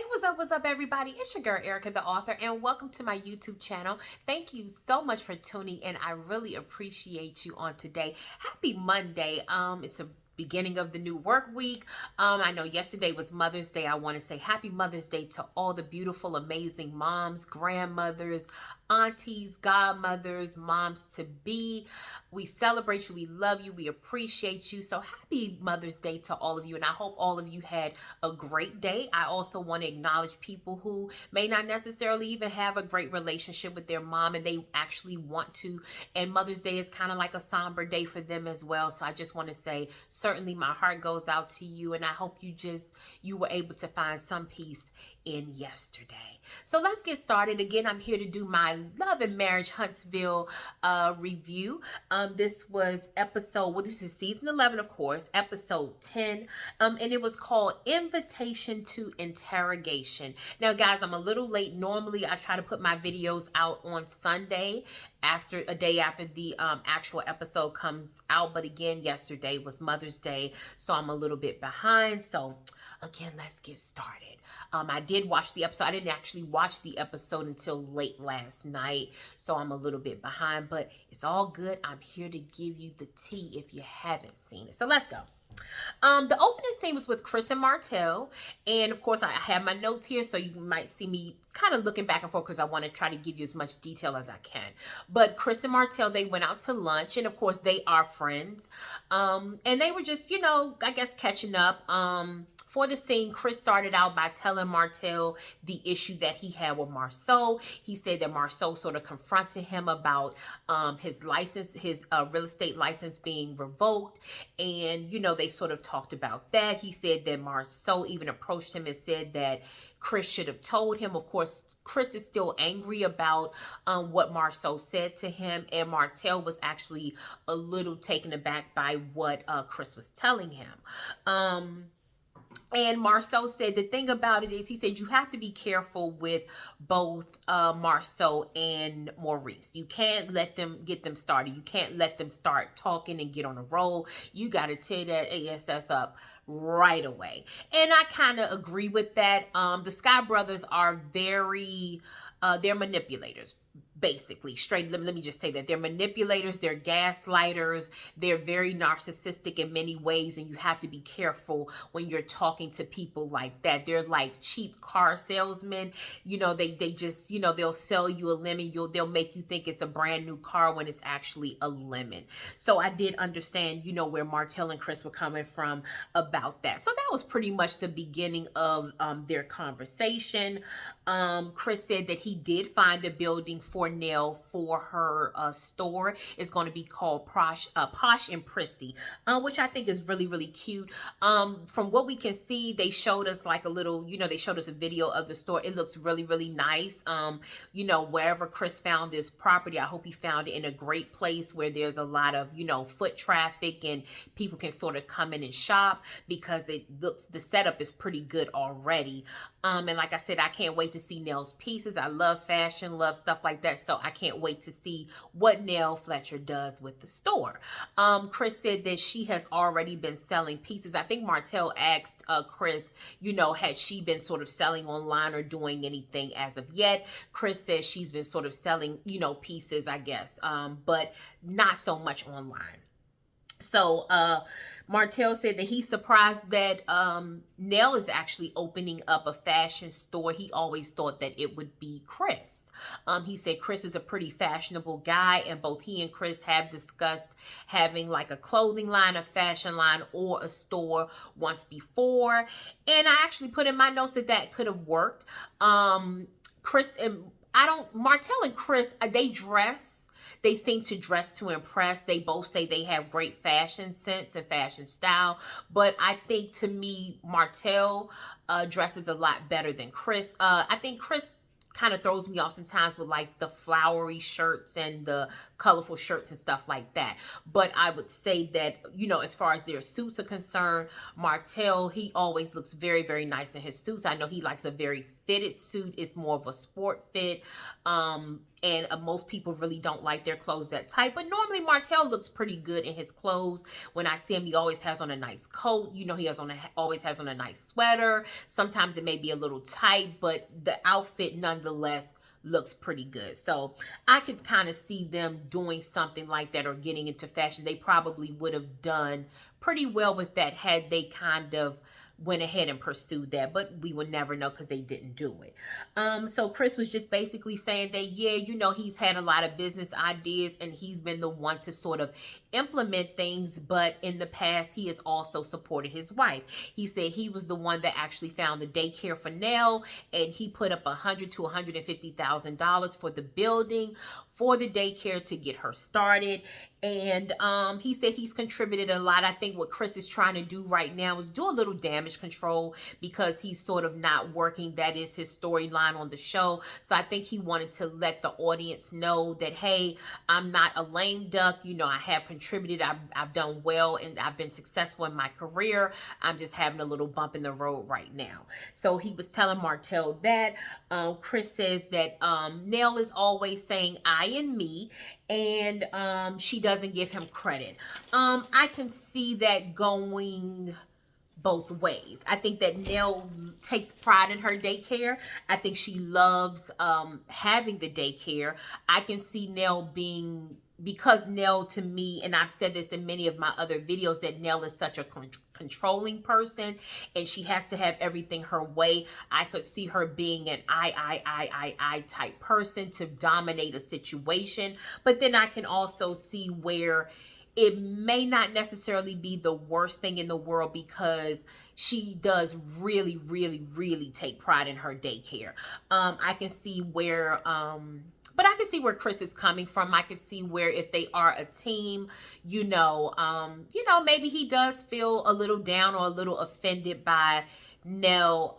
What's up, everybody? It's your girl, Erica, the author, and welcome to my YouTube channel. Thank you so much for tuning in. I really appreciate you on today. Happy Monday. It's a beginning of the new work week. I know yesterday was Mother's Day. I want to say happy Mother's Day to all the beautiful, amazing moms, grandmothers, aunties, godmothers, moms to be. We celebrate you. We love you. We appreciate you. So happy Mother's Day to all of you. And I hope all of you had a great day. I also want to acknowledge people who may not necessarily even have a great relationship with their mom and they actually want to. And Mother's Day is kind of like a somber day for them as well. So I just want to say, certainly my heart goes out to you. And I hope you were able to find some peace in yesterday. So let's get started. Again, I'm here to do my Love and Marriage Huntsville review. This was this is season 11, of course, episode 10. And it was called Invitation to Interrogation. Now, guys, I'm a little late. Normally, I try to put my videos out on Sunday, a day after the actual episode comes out. But again, yesterday was Mother's Day, so I'm a little bit behind. So again, let's get started. I did watch the episode. I didn't actually watch the episode until late last night, so I'm a little bit behind, but it's all good. I'm here to give you the tea if you haven't seen it. So let's go. The opening scene was with Chris and Martell, and of course I have my notes here, so you might see me kind of looking back and forth because I want to try to give you as much detail as I can. But Chris and Martell, they went out to lunch, and of course they are friends, and they were just, I guess catching up. For the scene, Chris started out by telling Martell the issue that he had with Marceau. He said that Marceau sort of confronted him about his license, his real estate license being revoked. And, they sort of talked about that. He said that Marceau even approached him and said that Chris should have told him. Of course, Chris is still angry about what Marceau said to him. And Martell was actually a little taken aback by what Chris was telling him. And Marceau said the thing about it is, he said you have to be careful with both Marceau and Maurice. You can't let them get them started. You can't let them start talking and get on a roll. You got to tear that ASS up right away. And I kind of agree with that. The Sky brothers are very, they're manipulators. Basically, let me just say that they're manipulators, they're gaslighters, they're very narcissistic in many ways, and you have to be careful when you're talking to people like that. They're like cheap car salesmen. They just, they'll sell you a lemon. They'll make you think it's a brand new car when it's actually a lemon. So I did understand, where Martell and Chris were coming from about that. So that was pretty much the beginning of their conversation. Chris said that he did find a building for Nell for her store. It's going to be called POSH and PRISSY, which I think is really, really cute. From what we can see, they showed us like a little, they showed us a video of the store. It looks really, really nice. Wherever Chris found this property, I hope he found it in a great place where there's a lot of, foot traffic and people can sort of come in and shop, because the setup is pretty good already. And like I said, I can't wait to see Nell's pieces. I love fashion, love stuff like that. So I can't wait to see what Nell Fletcher does with the store. Chris said that she has already been selling pieces. I think Martell asked Chris, had she been sort of selling online or doing anything as of yet. Chris says she's been sort of selling, pieces, I guess, but not so much online. So Martell said that he's surprised that Nell is actually opening up a fashion store. He always thought that it would be Chris. He said Chris is a pretty fashionable guy, and both he and Chris have discussed having like a clothing line, a fashion line, or a store once before. And I actually put in my notes that could have worked. Chris and Martell and Chris, they seem to dress to impress. They both say they have great fashion sense and fashion style. But I think, to me, Martell dresses a lot better than Chris. I think Chris kind of throws me off sometimes with like the flowery shirts and the colorful shirts and stuff like that. But I would say that, as far as their suits are concerned, Martell, he always looks very, very nice in his suits. I know he likes a very fitted suit. It's more of a sport fit. and most people really don't like their clothes that tight. But normally Martell looks pretty good in his clothes. When I see him, he always has on a nice coat. You know, he always has on a nice sweater. Sometimes it may be a little tight, but the outfit nonetheless looks pretty good. So I could kind of see them doing something like that or getting into fashion. They probably would have done pretty well with that had they kind of went ahead and pursued that, but we would never know because they didn't do it. So Chris was just basically saying that, yeah, you know, he's had a lot of business ideas and he's been the one to sort of implement things, but in the past he has also supported his wife. He said he was the one that actually found the daycare for Nell, and he put up $100,000 to $150,000 for the building for the daycare to get her started. And he said he's contributed a lot. I think what Chris is trying to do right now is do a little damage control because he's sort of not working. That is his storyline on the show. So I think he wanted to let the audience know that, hey, I'm not a lame duck. You know, I have contributed. I've done well and I've been successful in my career. I'm just having a little bump in the road right now. So he was telling Martell that. Chris says that Nell is always saying I and me, and she doesn't give him credit. I can see that going both ways. I think that Nell takes pride in her daycare. I think she loves having the daycare. I can see Nell being, because Nell to me, and I've said this in many of my other videos, that Nell is such a controlling person and she has to have everything her way. I could see her being an I type person to dominate a situation. But then I can also see where it may not necessarily be the worst thing in the world because she does really, really, really take pride in her daycare. I can see where, but I can see where Chris is coming from. I can see where if they are a team, you know, maybe he does feel a little down or a little offended by Nell,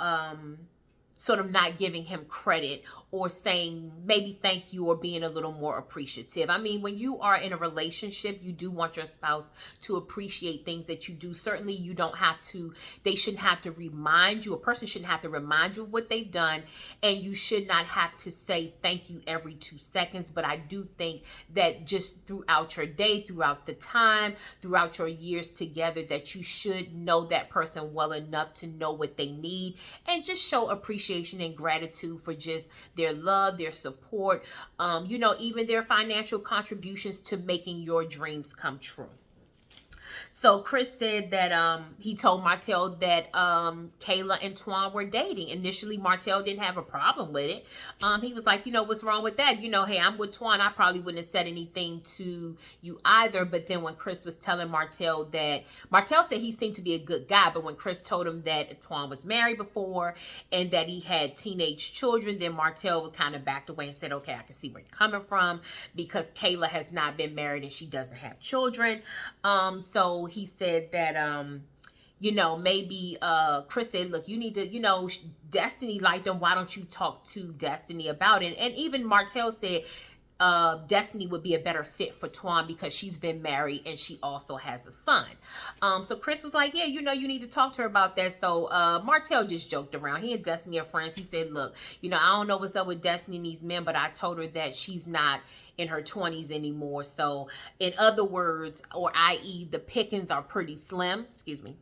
sort of not giving him credit or saying maybe thank you or being a little more appreciative. I mean, when you are in a relationship, you do want your spouse to appreciate things that you do. Certainly you don't have to, they shouldn't have to remind you, a person shouldn't have to remind you of what they've done, and you should not have to say thank you every 2 seconds. But I do think that just throughout your day, throughout the time, throughout your years together, that you should know that person well enough to know what they need and just show appreciation and gratitude for just their love, their support, you know, even their financial contributions to making your dreams come true. So Chris said that he told Martell that Kayla and Twan were dating. Initially, Martell didn't have a problem with it. He was like, you know, what's wrong with that? You know, hey, I'm with Twan. I probably wouldn't have said anything to you either. But then when Chris was telling Martell that, Martell said he seemed to be a good guy. But when Chris told him that Twan was married before and that he had teenage children, then Martell kind of backed away and said, okay, I can see where you're coming from because Kayla has not been married and she doesn't have children. So he said that, you know, maybe Chris said, look, you need to, you know, Destiny liked him. Why don't you talk to Destiny about it? And even Martell said Destiny would be a better fit for Twan because she's been married and she also has a son. So Chris was like, yeah, you know, you need to talk to her about that. So Martell just joked around. He and Destiny are friends. He said, look, you know, I don't know what's up with Destiny and these men, but I told her that she's not in her 20s anymore. So in other words, or i.e. the pickings are pretty slim. Excuse me.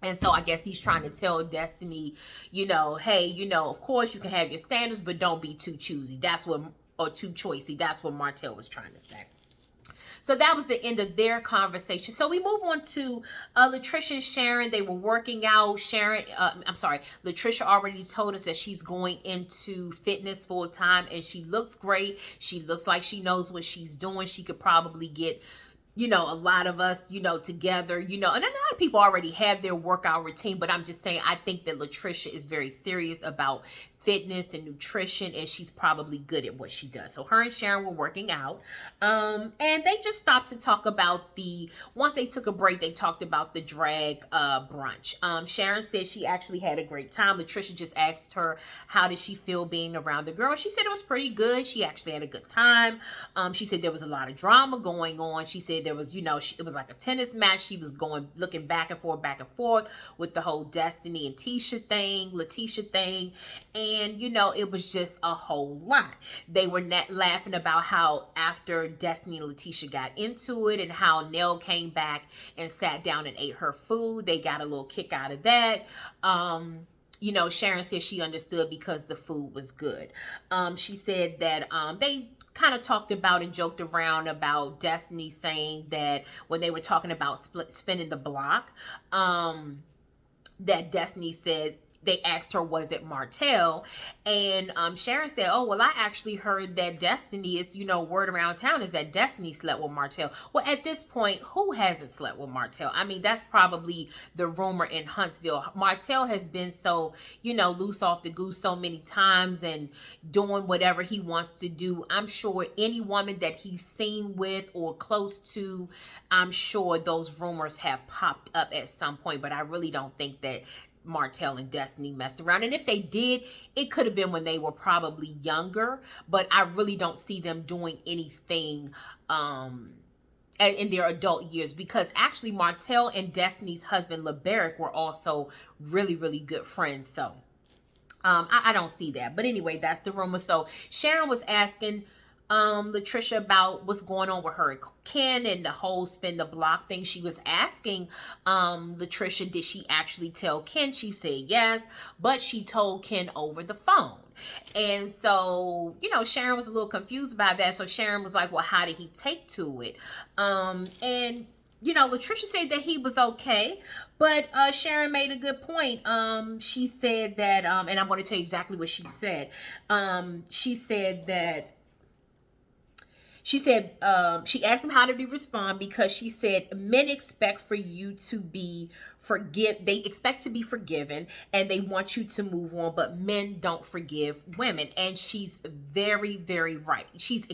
And so I guess he's trying to tell Destiny, you know, hey, you know, of course you can have your standards, but don't be too choosy. That's what, or too choicy. That's what Martell was trying to say. So that was the end of their conversation. So we move on to Latricia and Sharon. They were working out. Latricia already told us that she's going into fitness full time and she looks great. She looks like she knows what she's doing. She could probably get, you know, a lot of us, you know, together, you know, and a lot of people already have their workout routine, but I'm just saying, I think that Latricia is very serious about fitness and nutrition, and she's probably good at what she does. So her and Sharon were working out, and they just stopped to talk about once they took a break, they talked about the drag brunch. Sharon said she actually had a great time. Latricia just asked her, how did she feel being around the girl? She said it was pretty good. She actually had a good time. She said there was a lot of drama going on. She said there was, you know, it was like a tennis match. She was looking back and forth with the whole Destiny and Letitia thing. And, you know, it was just a whole lot. They were laughing about how after Destiny and Latricia got into it and how Nell came back and sat down and ate her food. They got a little kick out of that. You know, Sharon said she understood because the food was good. She said that they kind of talked about and joked around about Destiny saying that when they were talking about spinning the block, that Destiny said, they asked her, was it Martell? And Sharon said, oh, well, I actually heard that Destiny is, you know, word around town is that Destiny slept with Martell. Well, at this point, who hasn't slept with Martell? I mean, that's probably the rumor in Huntsville. Martell has been so, you know, loose off the goose so many times and doing whatever he wants to do. I'm sure any woman that he's seen with or close to, I'm sure those rumors have popped up at some point, but I really don't think that Martell and Destiny messed around. And if they did, it could have been when they were probably younger, but I really don't see them doing anything in their adult years, because actually Martell and Destiny's husband LeBerick were also really, really good friends. So I don't see that. But anyway, that's the rumor. So Sharon was asking Latricia about what's going on with her and Ken and the whole spin the block thing. She was asking Latricia, did she actually tell Ken? She said yes, but she told Ken over the phone. And so, you know, Sharon was a little confused about that. So Sharon was like, well, how did he take to it? And you know, Latricia said that he was okay, but Sharon made a good point. She said that, and I'm going to tell you exactly what she said. She said that she asked him how did he respond, because she said men expect for you to be they expect to be forgiven and they want you to move on, but men don't forgive women. And she's very, very right. She's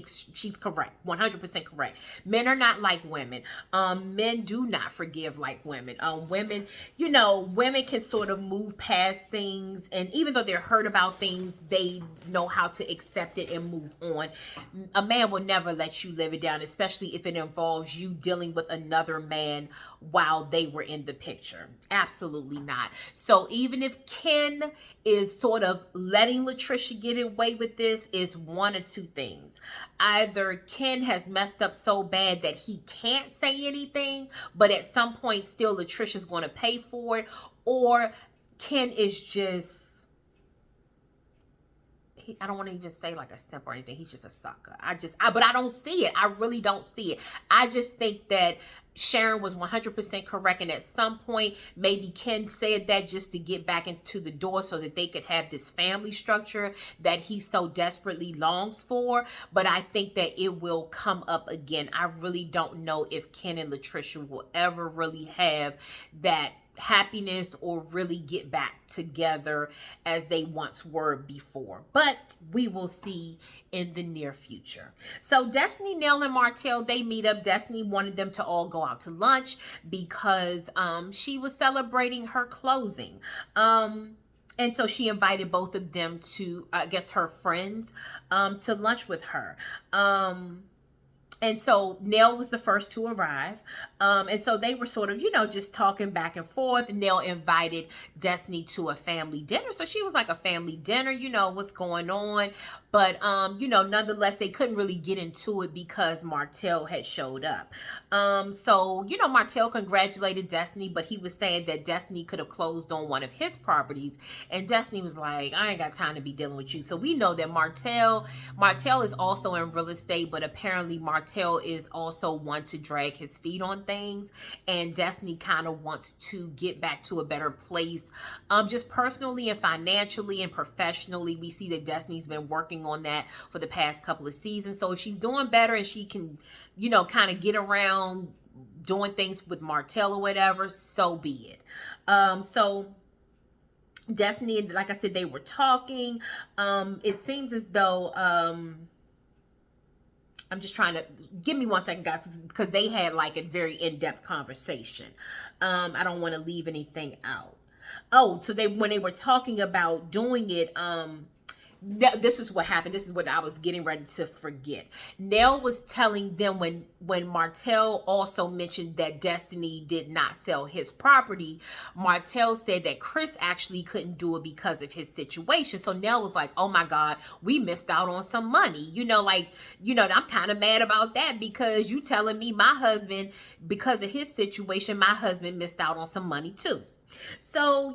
correct, 100% correct. Men are not like women. Men do not forgive like women. Women, you know, women can sort of move past things, and even though they're hurt about things, they know how to accept it and move on. A man will never let you live it down, especially if it involves you dealing with another man while they were in the picture. Absolutely not. So even if Ken is sort of letting Latricia get away with this, is one of two things. Either Ken has messed up so bad that he can't say anything, but at some point still Latricia's going to pay for it, or Ken is just, I don't want to even say like a simp or anything. He's just a sucker. But I don't see it. I really don't see it. I just think that Sharon was 100% correct. And at some point, maybe Ken said that just to get back into the door so that they could have this family structure that he so desperately longs for. But I think that it will come up again. I really don't know if Ken and Latricia will ever really have that happiness or really get back together as they once were before, but we will see in the near future. So Destiny, Nell, and Martell, they meet up. Destiny wanted them to all go out to lunch because she was celebrating her closing. And so she invited both of them to, I guess, her friends to lunch with her. And so Nell was the first to arrive. And so they were sort of, you know, just talking back and forth. Nell invited Destiny to a family dinner. So she was like a family dinner, you know, what's going on. But, you know, nonetheless, they couldn't really get into it because Martell had showed up. So, you know, Martell congratulated Destiny, but he was saying that Destiny could have closed on one of his properties. And Destiny was like, I ain't got time to be dealing with you. So we know that Martell is also in real estate, but apparently Martell is also one to drag his feet on things. And Destiny kind of wants to get back to a better place, just personally and financially and professionally. We see that Destiny's been working on that for the past couple of seasons. So if she's doing better and she can, you know, kind of get around doing things with Martell or whatever, so be it. So Destiny, like I said, they were talking. It seems as though, I'm just trying to, give me 1 second, guys, because they had like a very in-depth conversation. I don't want to leave anything out. Oh, so when they were talking about doing it, this is what happened. This is what I was getting ready to forget. Nell was telling them when Martell also mentioned that Destiny did not sell his property, Martell said that Chris actually couldn't do it because of his situation. So Nell was like, oh my God, we missed out on some money. I'm kind of mad about that, because you telling me my husband, because of his situation, my husband missed out on some money too. So,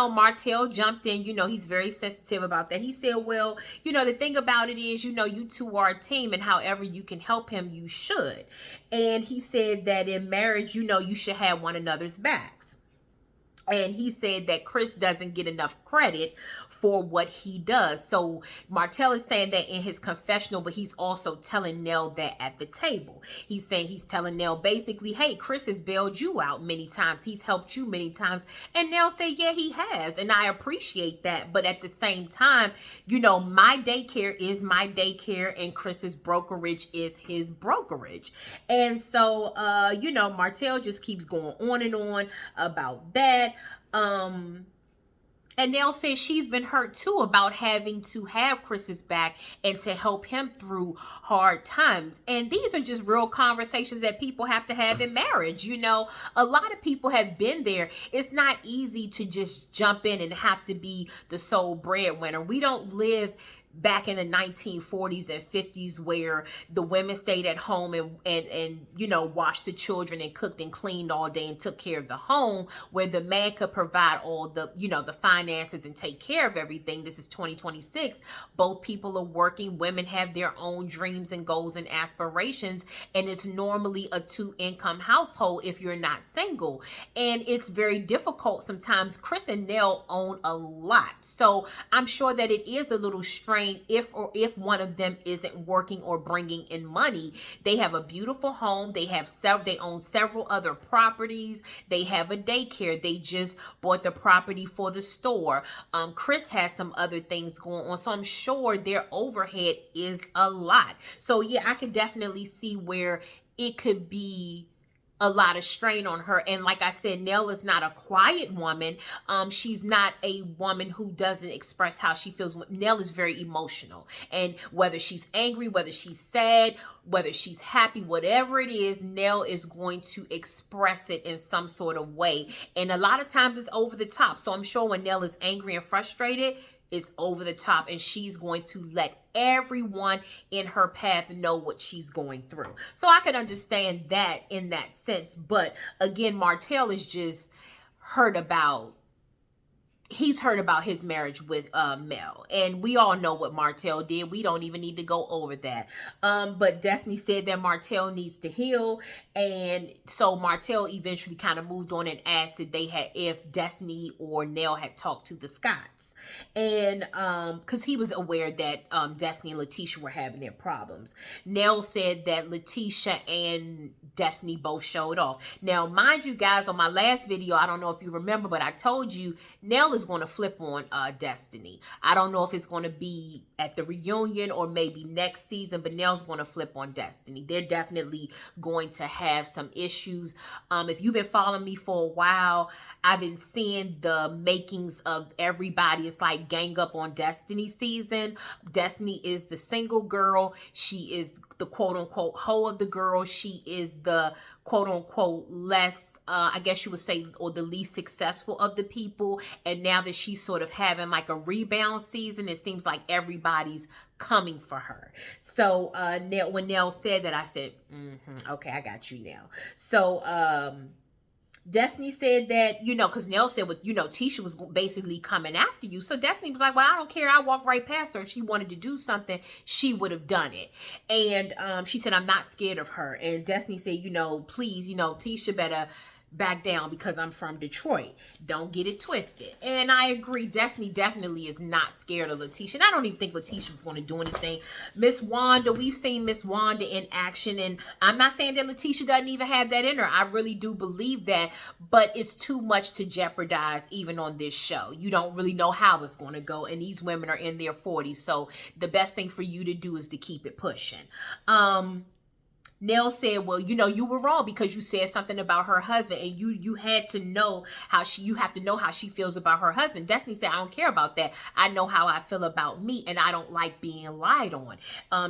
Martell jumped in, he's very sensitive about that. He said, well, the thing about it is, you two are a team, and however you can help him, you should. And he said that in marriage, you should have one another's backs. And he said that Chris doesn't get enough credit for what he does. So Martell is saying that in his confessional, but he's also telling Nell that at the table. He's saying, he's telling Nell basically, hey, Chris has bailed you out many times. He's helped you many times. And Nell said, yeah, he has. And I appreciate that. But at the same time, my daycare is my daycare, and Chris's brokerage is his brokerage. And so, Martell just keeps going on and on about that. And Nell says she's been hurt too about having to have Chris's back and to help him through hard times. And these are just real conversations that people have to have in marriage. A lot of people have been there. It's not easy to just jump in and have to be the sole breadwinner. We don't live back in the 1940s and 50s where the women stayed at home and washed the children and cooked and cleaned all day and took care of the home, where the man could provide all the the finances and take care of everything. This is 2026. Both people are working. Women have their own dreams and goals and aspirations, and it's normally a 2-income household if you're not single. And it's very difficult sometimes. Chris and Nell own a lot, so I'm sure that it is a little strange if one of them isn't working or bringing in money. They have a beautiful home. They own several other properties. They have a daycare. They just bought the property for the store. Chris has some other things going on. So I'm sure their overhead is a lot. So yeah, I could definitely see where it could be a lot of strain on her. And like I said, Nell is not a quiet woman. She's not a woman who doesn't express how she feels. Nell is very emotional. And whether she's angry, whether she's sad, whether she's happy, whatever it is, Nell is going to express it in some sort of way. And a lot of times it's over the top. So I'm sure when Nell is angry and frustrated, it's over the top, and she's going to let everyone in her path know what she's going through. So I could understand that in that sense. But again, Martell is just hurt about his marriage with Mel. And we all know what Martell did. We don't even need to go over that. But Destiny said that Martell needs to heal. And so Martell eventually kind of moved on and asked if Destiny or Nell had talked to the Scotts. And because he was aware that Destiny and Latricia were having their problems. Nell said that Latricia and Destiny both showed off. Now, mind you guys, on my last video, I don't know if you remember, but I told you Nell is going to flip on Destiny. I don't know if it's going to be at the reunion or maybe next season, but Nell's going to flip on Destiny. They're definitely going to have some issues. If you've been following me for a while, I've been seeing the makings of everybody. It's like gang up on Destiny season. Destiny is the single girl. She is the quote-unquote hoe of the girl. She is the quote-unquote less, I guess you would say, or the least successful of the people. And now that she's sort of having like a rebound season, it seems like everybody's coming for her. So when Nell said that, I said, okay, I got you, Nell. So Destiny said that, because Nell said, Tisha was basically coming after you. So Destiny was like, well, I don't care. I walked right past her. If she wanted to do something, she would have done it. And she said, I'm not scared of her. And Destiny said, please, Tisha better back down because I'm from Detroit. Don't get it twisted. And I agree. Destiny definitely is not scared of Latricia. And I don't even think Latricia was going to do anything. Miss Wanda, we've seen Miss Wanda in action. And I'm not saying that Latricia doesn't even have that in her. I really do believe that. But it's too much to jeopardize even on this show. You don't really know how it's going to go. And these women are in their 40s. So the best thing for you to do is to keep it pushing. Nell said, well, you know, you were wrong because you said something about her husband, and you had to know how you have to know how she feels about her husband. Destiny said, I don't care about that. I know how I feel about me, and I don't like being lied on.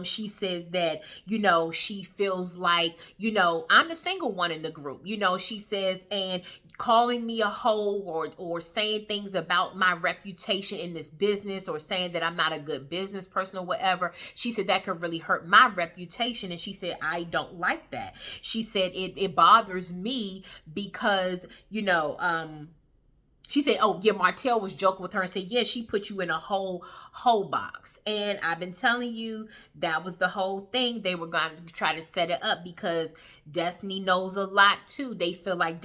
She says that, you know, she feels like, you know, I'm the single one in the group. You know, she says, and calling me a hoe or saying things about my reputation in this business, or saying that I'm not a good business person or whatever. She said that could really hurt my reputation, and she said I don't like that. She said it bothers me because, you know, she said, oh, yeah, Martell was joking with her and said, yeah, she put you in a whole box. And I've been telling you, that was the whole thing. They were going to try to set it up because Destiny knows a lot too. They feel like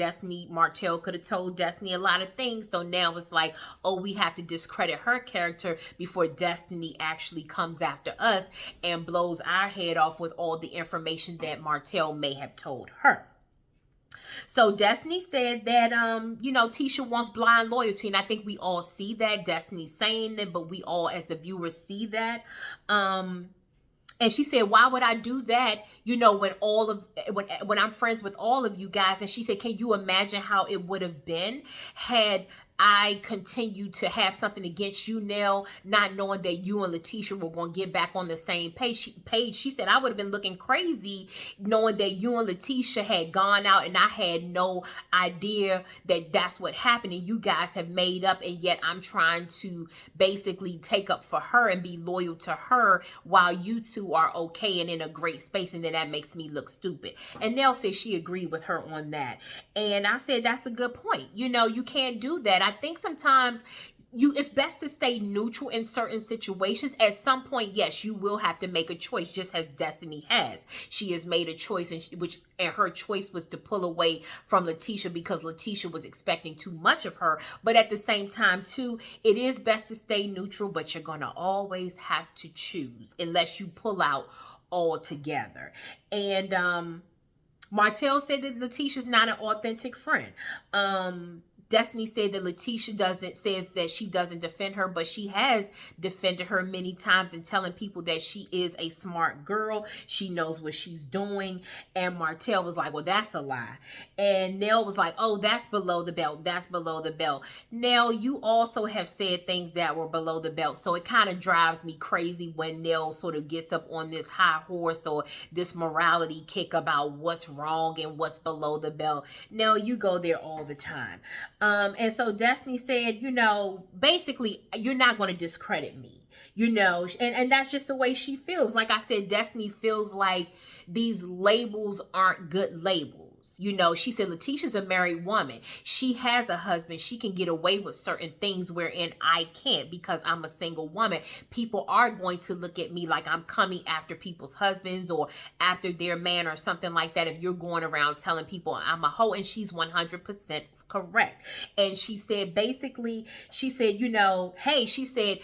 Martell could have told Destiny a lot of things. So now it's like, oh, we have to discredit her character before Destiny actually comes after us and blows our head off with all the information that Martell may have told her. So Destiny said that, you know, Tisha wants blind loyalty. And I think we all see that. Destiny's saying it, but we all as the viewers see that. And she said, why would I do that, you know, when I'm friends with all of you guys? And she said, can you imagine how it would have been had I continued to have something against you, Nell, not knowing that you and Latricia were going to get back on the same page? She said, I would have been looking crazy knowing that you and Latricia had gone out and I had no idea that that's what happened, and you guys have made up, and yet I'm trying to basically take up for her and be loyal to her while you two are okay and in a great space, and then that makes me look stupid. And Nell said she agreed with her on that. And I said, that's a good point. You know, you can't do that. I think sometimes it's best to stay neutral in certain situations. At some point, yes, you will have to make a choice, just as Destiny has. She has made a choice, and her choice was to pull away from Latricia because Latricia was expecting too much of her. But at the same time, too, it is best to stay neutral, but you're going to always have to choose unless you pull out altogether. And Martell said that Letitia's not an authentic friend. Destiny said that Latricia says that she doesn't defend her, but she has defended her many times and telling people that she is a smart girl. She knows what she's doing. And Martell was like, well, that's a lie. And Nell was like, oh, that's below the belt. That's below the belt. Nell, you also have said things that were below the belt. So it kind of drives me crazy when Nell sort of gets up on this high horse or this morality kick about what's wrong and what's below the belt. Nell, you go there all the time. And so Destiny said, you know, basically, you're not going to discredit me, you know, and that's just the way she feels. Like I said, Destiny feels like these labels aren't good labels. You know, she said Letitia's a married woman. She has a husband. She can get away with certain things wherein I can't because I'm a single woman. People are going to look at me like I'm coming after people's husbands or after their man or something like that if you're going around telling people I'm a hoe. And she's 100% correct. And she said, basically, she said, you know, hey, she said,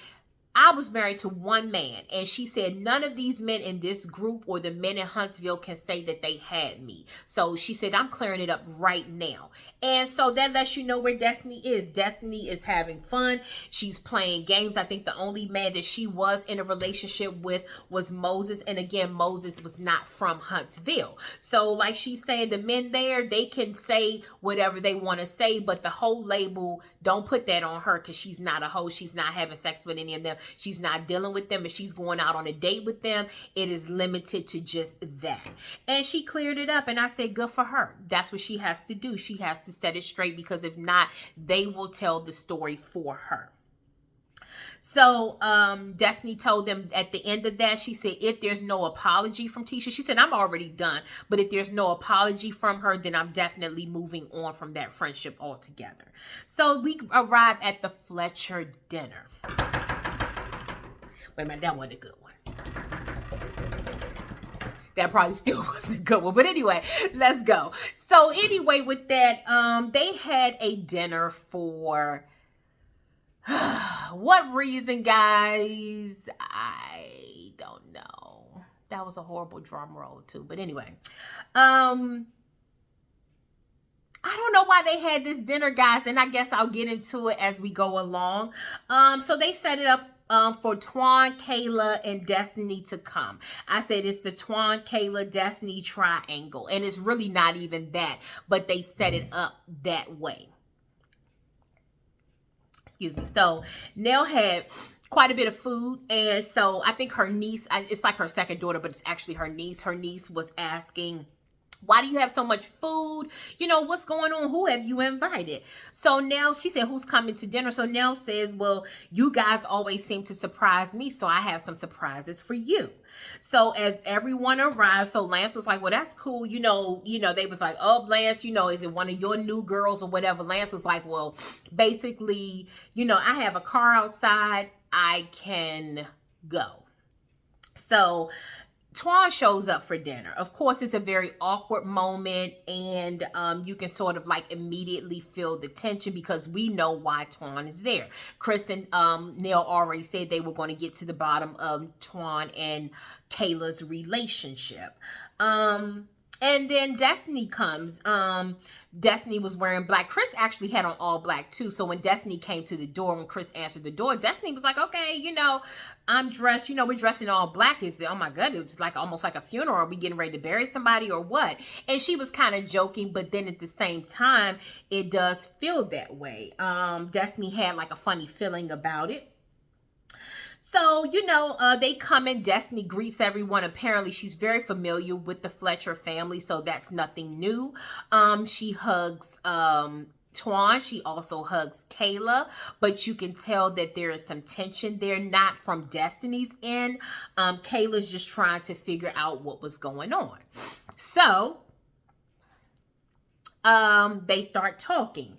I was married to one man, and she said none of these men in this group or the men in Huntsville can say that they had me. So she said, I'm clearing it up right now. And so that lets you know where Destiny is. Destiny is having fun. She's playing games. I think the only man that she was in a relationship with was Moses. And again, Moses was not from Huntsville. So like she's saying, the men there, they can say whatever they want to say, but the whole label, don't put that on her because she's not a hoe. She's not having sex with any of them. She's not dealing with them. If she's going out on a date with them, it is limited to just that. And she cleared it up. And I said, good for her. That's what she has to do. She has to set it straight because if not, they will tell the story for her. So Destiny told them at the end of that, she said, if there's no apology from Tisha, she said, I'm already done. But if there's no apology from her, then I'm definitely moving on from that friendship altogether. So we arrive at the Fletcher dinner. Wait a minute, that wasn't a good one. That probably still wasn't a good one. But anyway, let's go. So anyway, with that, they had a dinner for what reason, guys? I don't know. That was a horrible drum roll too. But anyway, I don't know why they had this dinner, guys, and I guess I'll get into it as we go along. So they set it up for Twan, Kayla, and Destiny to come. I said it's the Twan, Kayla, Destiny triangle, and it's really not even that, but they set it up that way. Excuse me. So Nell had quite a bit of food, and so I think her niece, it's like her second daughter, but it's actually her niece. Her niece was asking, why do you have so much food? You know, what's going on? Who have you invited? So Nell, she said, who's coming to dinner? So Nell says, well, you guys always seem to surprise me, so I have some surprises for you. So as everyone arrived, so Lance was like, well, that's cool. You know, they was like, oh, Lance, you know, is it one of your new girls or whatever? Lance was like, well, basically, you know, I have a car outside. I can go. So Twan shows up for dinner. Of course, it's a very awkward moment, and you can sort of like immediately feel the tension because we know why Twan is there. Chris and Nell already said they were going to get to the bottom of Twan and Kayla's relationship. And then Destiny comes. Destiny was wearing black. Chris actually had on all black too. So when Destiny came to the door, when Chris answered the door, Destiny was like, okay, you know, I'm dressed, you know, we're dressed in all black. Is it, oh my God, it was like almost like a funeral. Are we getting ready to bury somebody or what? And she was kind of joking, but then at the same time, it does feel that way. Destiny had like a funny feeling about it. So, you know, they come in. Destiny greets everyone. Apparently, she's very familiar with the Fletcher family, so that's nothing new. She hugs Twan. She also hugs Kayla, but you can tell that there is some tension there, not from Destiny's end. Kayla's just trying to figure out what was going on. So they start talking.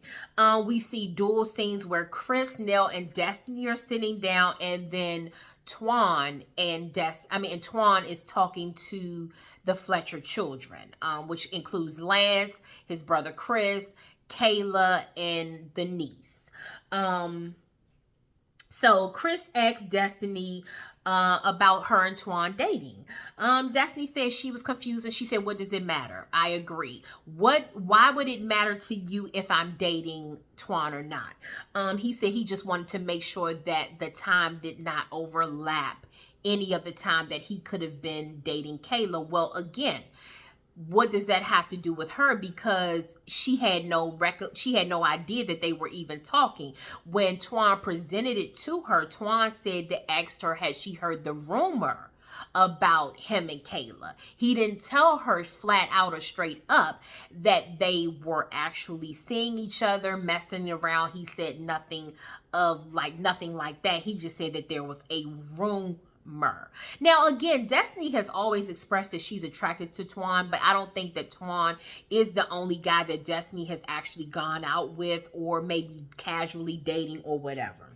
We see dual scenes where Chris, Nell, and Destiny are sitting down, and then Twan and Twan is talking to the Fletcher children, which includes Lance, his brother Chris, Kayla, and the niece. So Chris asked Destiny about her and Twan dating. Destiny said she was confused, and she said, what does it matter? I agree. Why would it matter to you if I'm dating Twan or not? He said he just wanted to make sure that the time did not overlap any of the time that he could have been dating Kayla. Well, again, what does that have to do with her? Because she had no idea that they were even talking. When Twan presented it to her, Twan said that asked her, had she heard the rumor about him and Kayla. He didn't tell her flat out or straight up that they were actually seeing each other, messing around. He said nothing like that. He just said that there was a rumor. Now, again, Destiny has always expressed that she's attracted to Twan, but I don't think that Twan is the only guy that Destiny has actually gone out with or maybe casually dating or whatever.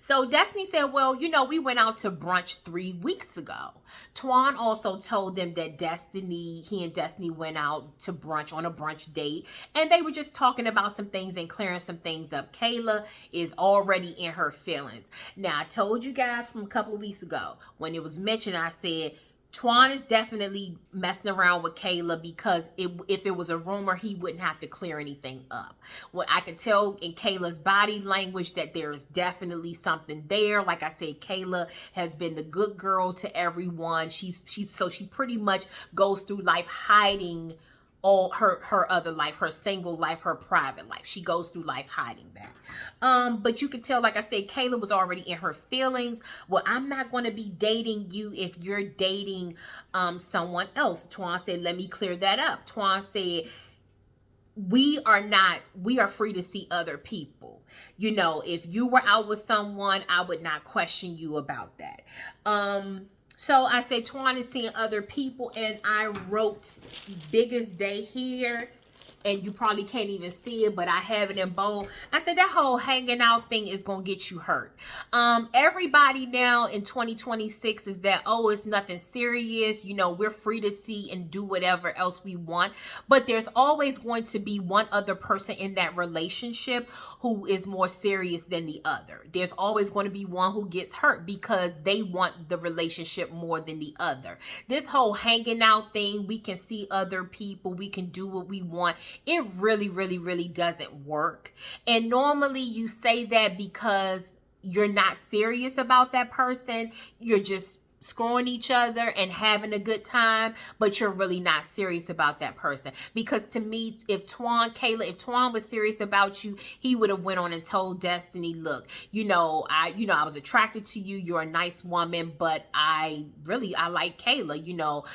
So Destiny said, well, you know, we went out to brunch 3 weeks ago. Twan also told them that he and Destiny went out to brunch on a brunch date, and they were just talking about some things and clearing some things up. Kayla is already in her feelings. Now, I told you guys from a couple of weeks ago, when it was mentioned, I said, Twan is definitely messing around with Kayla because if it was a rumor, he wouldn't have to clear anything up. Well, I could tell in Kayla's body language that there is definitely something there. Like I said, Kayla has been the good girl to everyone. She pretty much goes through life hiding all her other life, her single life, her private life. She goes through life hiding that. But you can tell, like I said, Kayla was already in her feelings. Well, I'm not going to be dating you if you're dating someone else. Twan said, let me clear that up. Twan said, we are free to see other people. You know, if you were out with someone, I would not question you about that. So I said, Twan is seeing other people, and I wrote biggest day here, and you probably can't even see it, but I have it in bold. I said that whole hanging out thing is going to get you hurt. Everybody now in 2026 is that, oh, it's nothing serious. You know, we're free to see and do whatever else we want. But there's always going to be one other person in that relationship who is more serious than the other. There's always going to be one who gets hurt because they want the relationship more than the other. This whole hanging out thing, we can see other people, we can do what we want. it really doesn't work. And normally you say that because you're not serious about that person. You're just screwing each other and having a good time, but you're really not serious about that person. Because to me, if Twan was serious about you, he would have went on and told Destiny, look, I was attracted to you. You're a nice woman, but I like Kayla.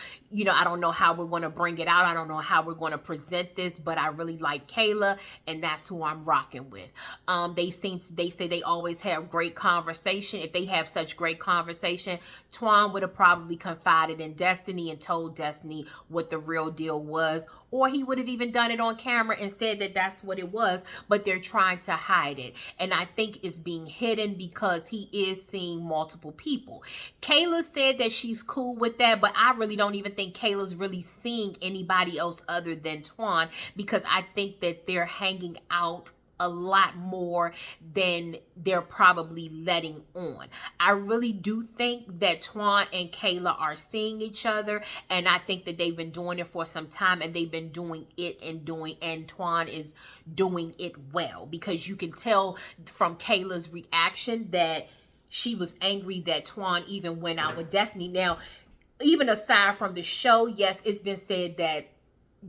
I don't know how we're going to bring it out. I don't know how we're going to present this, but I really like Kayla, and that's who I'm rocking with. They say they always have great conversation. If they have such great conversation, Twan would have probably confided in Destiny and told Destiny what the real deal was, or he would have even done it on camera and said that that's what it was, but they're trying to hide it. And I think it's being hidden because he is seeing multiple people. Kayla said that she's cool with that, but I really don't even think Kayla's really seeing anybody else other than Twan, because I think that they're hanging out a lot more than they're probably letting on. I really do think that Twan and Kayla are seeing each other, and I think that they've been doing it for some time, and they've been doing it and Twan is doing it well, because you can tell from Kayla's reaction that she was angry that Twan even went out with Destiny. Now, even aside from the show, yes, it's been said that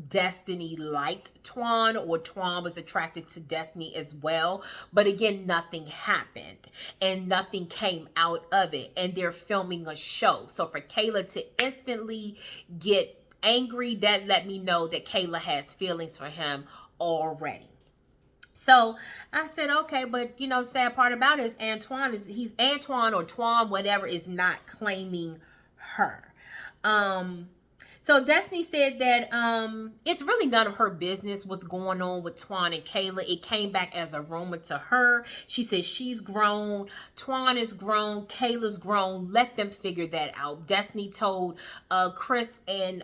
Destiny liked Twan, or Twan was attracted to Destiny as well, but again, nothing happened and nothing came out of it, and they're filming a show. So for Kayla to instantly get angry, that let me know that Kayla has feelings for him already. So I said, okay, but sad part about it is he's Antoine or Twan, whatever, is not claiming her. So Destiny said that it's really none of her business what's going on with Twan and Kayla. It came back as a rumor to her. She said she's grown, Twan is grown, Kayla's grown. Let them figure that out. Destiny told Chris and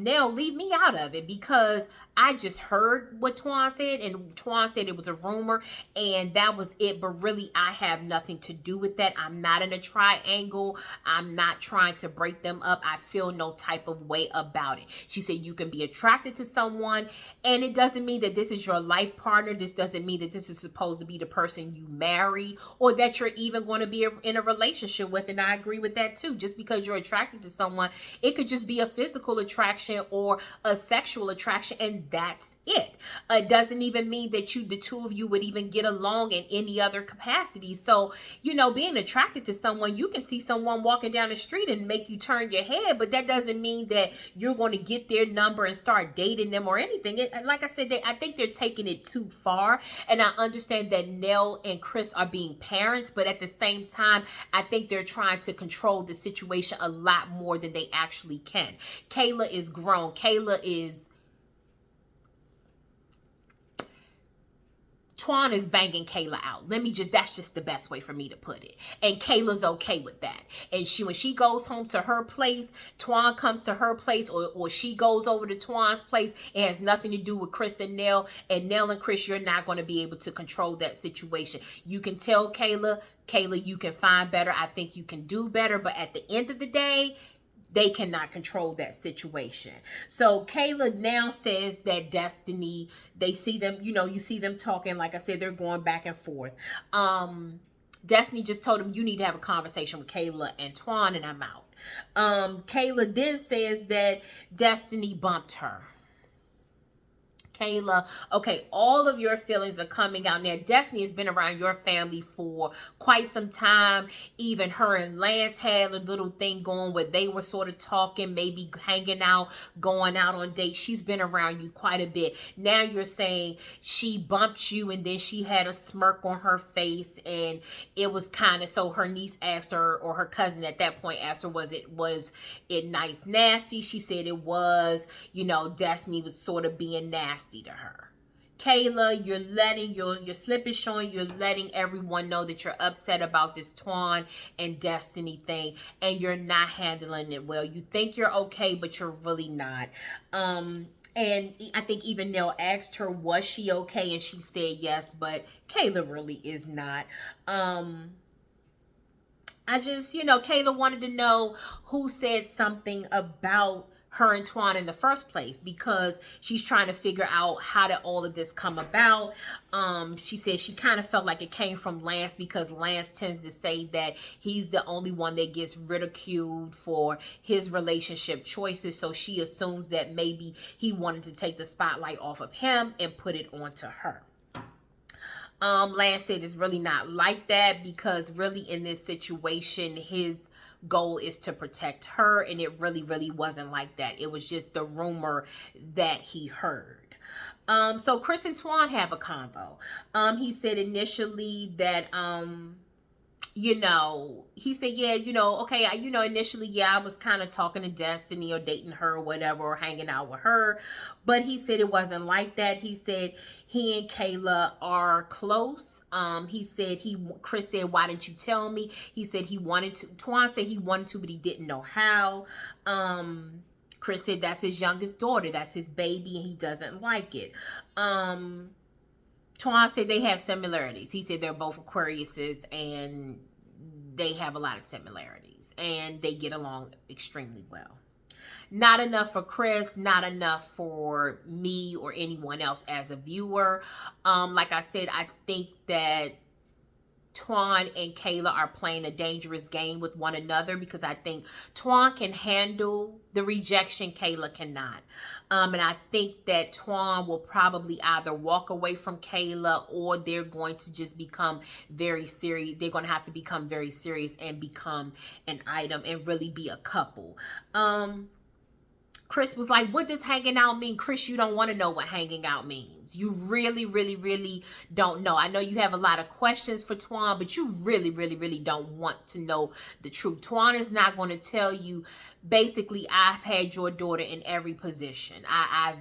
Nell, leave me out of it, because I just heard what Twan said, and Twan said it was a rumor, and that was it. But really, I have nothing to do with that. I'm not in a triangle. I'm not trying to break them up. I feel no type of way about it. She said you can be attracted to someone, and it doesn't mean that this is your life partner. This doesn't mean that this is supposed to be the person you marry, or that you're even going to be in a relationship with. And I agree with that too. Just because you're attracted to someone, it could just be a physical attraction or a sexual attraction, and that's it. It doesn't even mean that the two of you would even get along in any other capacity. So, being attracted to someone, you can see someone walking down the street and make you turn your head, but that doesn't mean that you're going to get their number and start dating them or anything. Like I said, I think they're taking it too far, and I understand that Nell and Chris are being parents, but at the same time, I think they're trying to control the situation a lot more than they actually can. Kayla is grown. Twan is banging Kayla out. That's just the best way for me to put it. And Kayla's okay with that. And when she goes home to her place, Twan comes to her place, or she goes over to Twan's place. It has nothing to do with Chris and Nell. And Nell and Chris, you're not going to be able to control that situation. You can tell Kayla, you can find better. I think you can do better. But at the end of the day, they cannot control that situation. So Kayla now says that Destiny, they see them, you see them talking. Like I said, they're going back and forth. Destiny just told him, you need to have a conversation with Kayla and Twan, and I'm out. Kayla then says that Destiny bumped her. Kayla, okay, all of your feelings are coming out now. Destiny has been around your family for quite some time. Even her and Lance had a little thing going where they were sort of talking, maybe hanging out, going out on dates. She's been around you quite a bit. Now you're saying she bumped you, and then she had a smirk on her face, and it was kind of, so her niece asked her, or her cousin at that point asked her, was it nice, nasty? She said it was. Destiny was sort of being nasty to her. Kayla, you're letting your slip is showing. You're letting everyone know that you're upset about this Twan and Destiny thing, and you're not handling it well. You think you're okay, but you're really not. And I think even Nell asked her, was she okay? And she said yes, but Kayla really is not. I just, Kayla wanted to know who said something about her and Twan in the first place, because she's trying to figure out how did all of this come about. She said she kind of felt like it came from Lance, because Lance tends to say that he's the only one that gets ridiculed for his relationship choices. So she assumes that maybe he wanted to take the spotlight off of him and put it onto her. Lance said it's really not like that, because really in this situation, his goal is to protect her, and it really wasn't like that. It was just the rumor that he heard. So Chris and Twan have a convo. He said initially that you know, he said, yeah, you know, okay, initially, yeah, I was kind of talking to Destiny or dating her or whatever, or hanging out with her. But he said it wasn't like that. He said he and Kayla are close. He said Chris said, why didn't you tell me? He said he wanted to. Twan said he wanted to, but he didn't know how. Chris said that's his youngest daughter. That's his baby, and he doesn't like it. Twan said they have similarities. He said they're both Aquariuses, and they have a lot of similarities, and they get along extremely well. Not enough for Chris, not enough for me or anyone else as a viewer. Like I said, I think that Twan and Kayla are playing a dangerous game with one another, because I think Twan can handle the rejection, Kayla cannot. And I think that Twan will probably either walk away from Kayla, or they're going to just become very serious. They're going to have to become very serious and become an item and really be a couple. Chris was like, what does hanging out mean? Chris, you don't want to know what hanging out means. You really don't know. I know you have a lot of questions for Twan, but you really don't want to know the truth. Twan is not going to tell you, basically, I've had your daughter in every position. I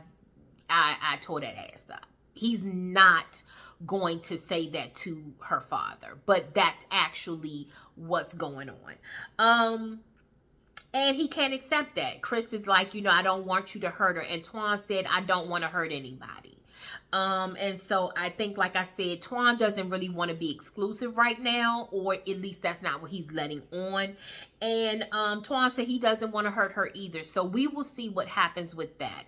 tore that ass up. He's not going to say that to her father, but that's actually what's going on. And he can't accept that. Chris is like, I don't want you to hurt her. And Twan said, I don't want to hurt anybody. And so I think, like I said, Twan doesn't really want to be exclusive right now, or at least that's not what he's letting on. And Twan said he doesn't want to hurt her either. So we will see what happens with that.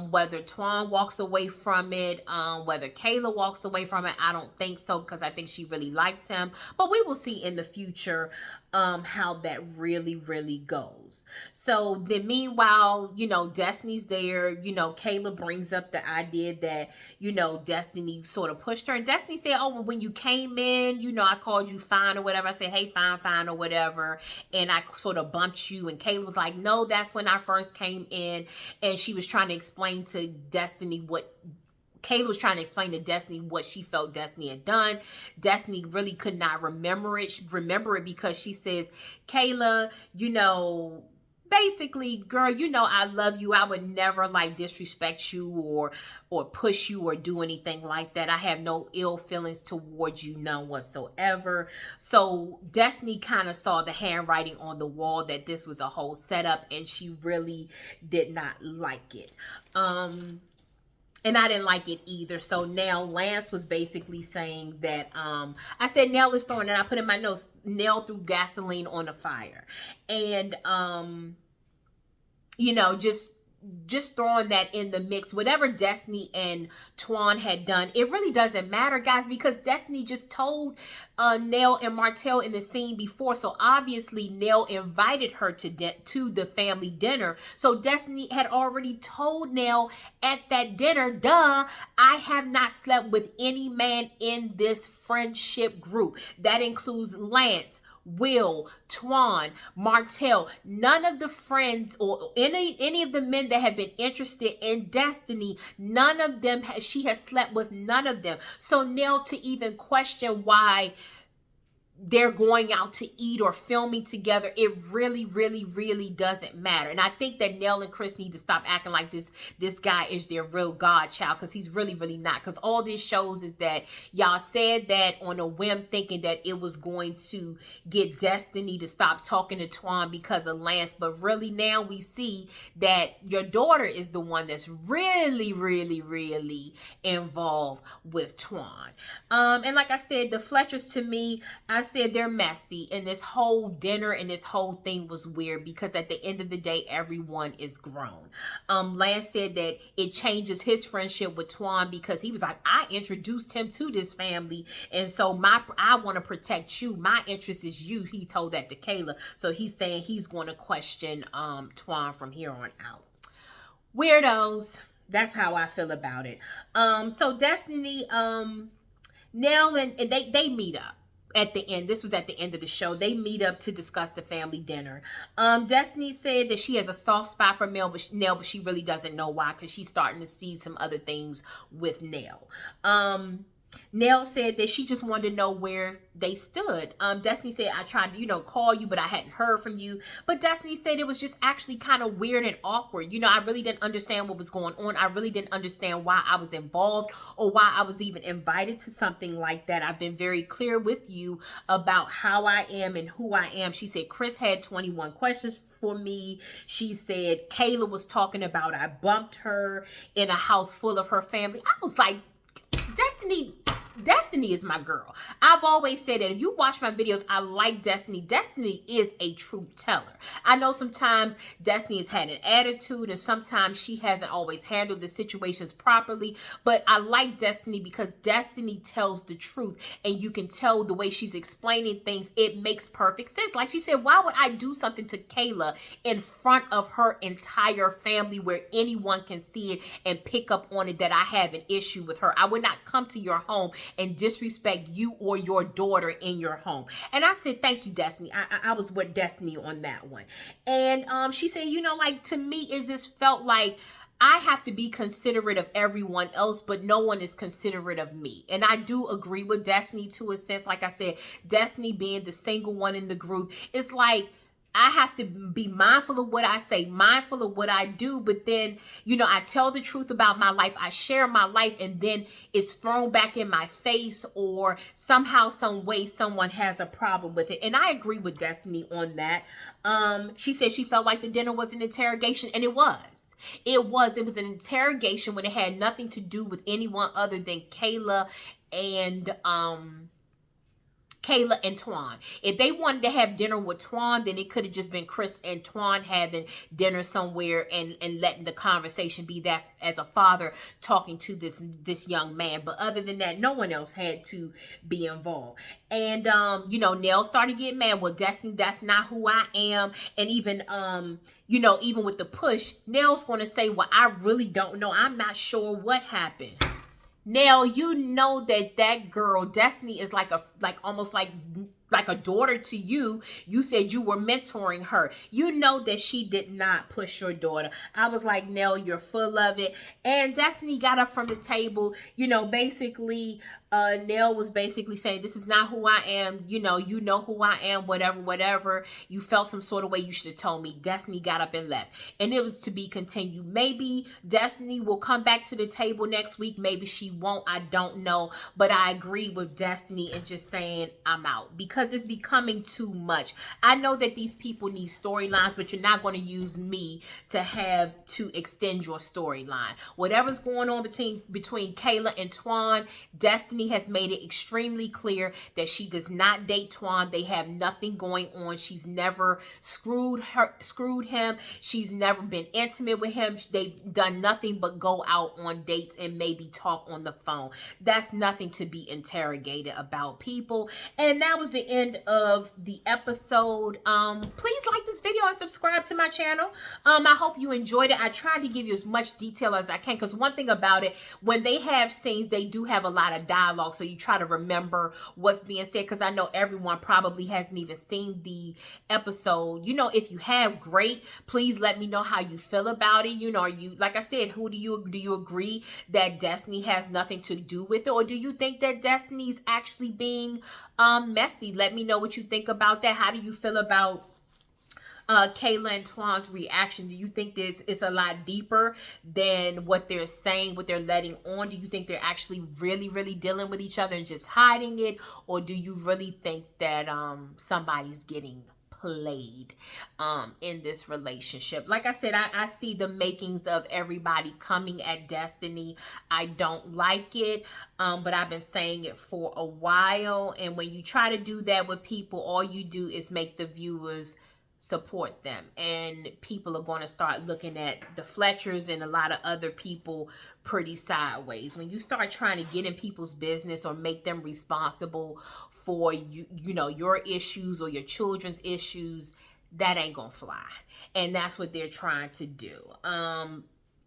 Whether Twan walks away from it, whether Kayla walks away from it, I don't think so, because I think she really likes him. But we will see in the future how that really goes. So then meanwhile, Destiny's there. Kayla brings up the idea that, Destiny sort of pushed her. And Destiny said, oh, well, when you came in, I called you fine or whatever. I said, hey, fine or whatever. And I sort of bumped you. And Kayla was like, no, that's when I first came in. And she was trying to explain to Destiny Kayla was trying to explain to Destiny what she felt Destiny had done. Destiny really could not remember it because she says, Kayla, basically, girl, I love you. I would never disrespect you or push you or do anything like that. I have no ill feelings towards you, none whatsoever. So Destiny kind of saw the handwriting on the wall that this was a whole setup, and she really did not like it. And I didn't like it either. So now Lance was basically saying that, I said Nell is throwing, and I put in my notes, Nell threw gasoline on the fire. And, just throwing that in the mix. Whatever Destiny and Twan had done, it really doesn't matter, guys, because Destiny just told Nell and Martell in the scene before. So obviously Nell invited her to the family dinner. So Destiny had already told Nell at that dinner, duh, I have not slept with any man in this friendship group. That includes Lance, Will, Twan, Martell. None of the friends or any of the men that have been interested in Destiny, none of them, she has slept with none of them. So Nell to even question why they're going out to eat or filming together, it really doesn't matter. And I think that Nell and Chris need to stop acting like this guy is their real godchild, because he's really not. Because all this shows is that y'all said that on a whim, thinking that it was going to get Destiny to stop talking to Twan because of Lance. But really now we see that your daughter is the one that's really involved with Twan. And like I said, the Fletchers, to me, I said they're messy, and this whole dinner and this whole thing was weird because at the end of the day, everyone is grown. Lance said that it changes his friendship with Twan because he was like, I introduced him to this family, and so I want to protect you. My interest is you. He told that to Kayla. So he's saying he's going to question Twan from here on out. Weirdos. That's how I feel about it. So Destiny, Nell and they meet up at the end. This was at the end of the show. They meet up to discuss the family dinner. Destiny said that she has a soft spot for Nell, but she really doesn't know why, because she's starting to see some other things with Nell. Nell said that she just wanted to know where they stood. Destiny said, I tried to, call you, but I hadn't heard from you. But Destiny said it was just actually kind of weird and awkward. I really didn't understand what was going on. I really didn't understand why I was involved or why I was even invited to something like that. I've been very clear with you about how I am and who I am. She said Chris had 21 questions for me. She said Kayla was talking about I bumped her in a house full of her family. I was like, Destiny is my girl. I've always said that if you watch my videos, I like Destiny. Destiny is a truth teller. I know sometimes Destiny has had an attitude and sometimes she hasn't always handled the situations properly, but I like Destiny because Destiny tells the truth, and you can tell the way she's explaining things. It makes perfect sense. Like she said, why would I do something to Kayla in front of her entire family where anyone can see it and pick up on it that I have an issue with her? I would not come to your home and disrespect you or your daughter in your home. And I said, thank you, Destiny. I was with Destiny on that one. And she said, like, to me, it just felt like I have to be considerate of everyone else, but no one is considerate of me. And I do agree with Destiny to a sense. Like I said, Destiny being the single one in the group, it's like, I have to be mindful of what I say, mindful of what I do, but then, I tell the truth about my life. I share my life, and then it's thrown back in my face, or somehow, some way, someone has a problem with it. And I agree with Destiny on that. She said she felt like the dinner was an interrogation, and it was. It was an interrogation when it had nothing to do with anyone other than Kayla and Twan. If they wanted to have dinner with Twan, then it could have just been Chris and Twan having dinner somewhere and letting the conversation be that as a father talking to this young man. But other than that, no one else had to be involved. And Nell started getting mad. Well, Destiny, that's not who I am. And even even with the push, Nell's going to say, well, I really don't know. I'm not sure what happened. Nell, you know that girl, Destiny, is almost like a daughter to you. You said you were mentoring her. You know that she did not push your daughter. I was like, Nell, you're full of it. And Destiny got up from the table, basically, Nell was basically saying, this is not who I am. You know who I am, whatever. You felt some sort of way, you should have told me. Destiny got up and left. And it was to be continued. Maybe Destiny will come back to the table next week. Maybe she won't. I don't know. But I agree with Destiny and just saying, I'm out. Because it's becoming too much. I know that these people need storylines, but you're not going to use me to extend your storyline. Whatever's going on between Kayla and Twan, Destiny has made it extremely clear that she does not date Twan. They have nothing going on. She's never screwed him. She's never been intimate with him. They've done nothing but go out on dates and maybe talk on the phone. That's nothing to be interrogated about, people. And that was the end of the episode. Please like this video and subscribe to my channel. I hope you enjoyed it. I tried to give you as much detail as I can, because one thing about it, when they have scenes, they do have a lot of dialogue, so you try to remember what's being said, because I know everyone probably hasn't even seen the episode. If you have, great. Please let me know how you feel about it. Are you, like I said, do you agree that Destiny has nothing to do with it, or do you think that Destiny's actually being messy? Let me know what you think about that. How do you feel about Kayla and Twan's reaction? Do you think it's a lot deeper than what they're saying, what they're letting on? Do you think they're actually really, really dealing with each other and just hiding it? Or do you really think that somebody's getting played in this relationship. Like I said, I see the makings of everybody coming at Destiny. I don't like it, but I've been saying it for a while. And when you try to do that with people, all you do is make the viewers support them, and people are going to start looking at the Fletchers and a lot of other people pretty sideways. When you start trying to get in people's business or make them responsible for you know, your issues or your children's issues, that ain't gonna fly. And that's what they're trying to do.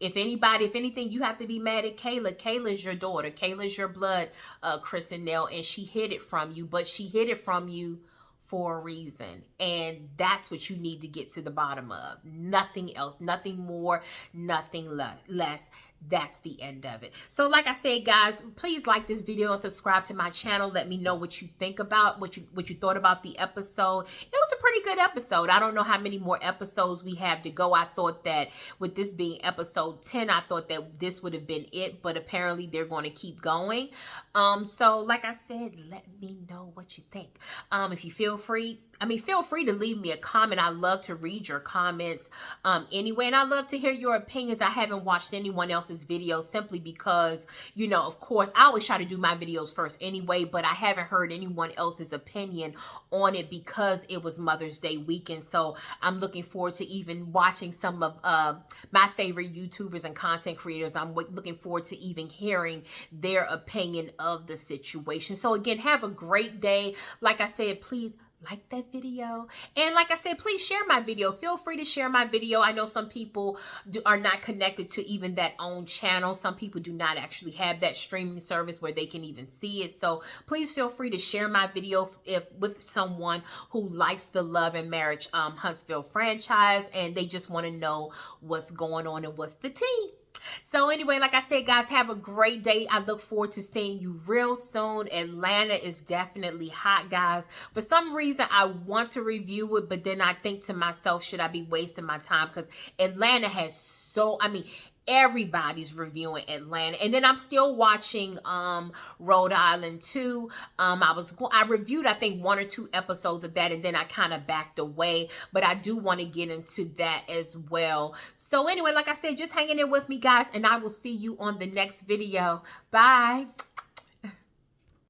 If anything, you have to be mad at Kayla. Kayla's your daughter. Kayla's your blood, Chris and Nell, and she hid it from you, but she hid it from you for a reason. And that's what you need to get to the bottom of. Nothing else, nothing more, nothing less. That's the end of it. So like I said, guys, please like this video and subscribe to my channel. Let me know what you think about, what you thought about the episode. It was a pretty good episode. I don't know how many more episodes we have to go. I thought that with this being episode 10, I thought that this would have been it, but apparently they're going to keep going. So like I said, let me know what you think. If you feel free to leave me a comment. I love to read your comments anyway, and I love to hear your opinions. I haven't watched anyone else's videos simply because, you know, of course, I always try to do my videos first anyway, but I haven't heard anyone else's opinion on it because it was Mother's Day weekend. So I'm looking forward to even watching some of my favorite YouTubers and content creators. I'm looking forward to even hearing their opinion of the situation. So again, have a great day. Like I said, please like that video, and like I said, please share my video. Feel free to share my video. I know some people are not connected to even that own channel. Some people do not actually have that streaming service where they can even see it. So please feel free to share my video with someone who likes the Love and Marriage Huntsville franchise, and they just want to know what's going on and what's the tea. So anyway, like I said, guys, have a great day. I look forward to seeing you real soon. Atlanta is definitely hot, guys. For some reason, I want to review it, but then I think to myself, should I be wasting my time? Because Atlanta has everybody's reviewing Atlanta. And then I'm still watching Rhode Island too. I reviewed, I think, 1 or 2 episodes of that, and then I kind of backed away, but I do want to get into that as well. So anyway, like I said, just hang in there with me, guys, and I will see you on the next video. Bye.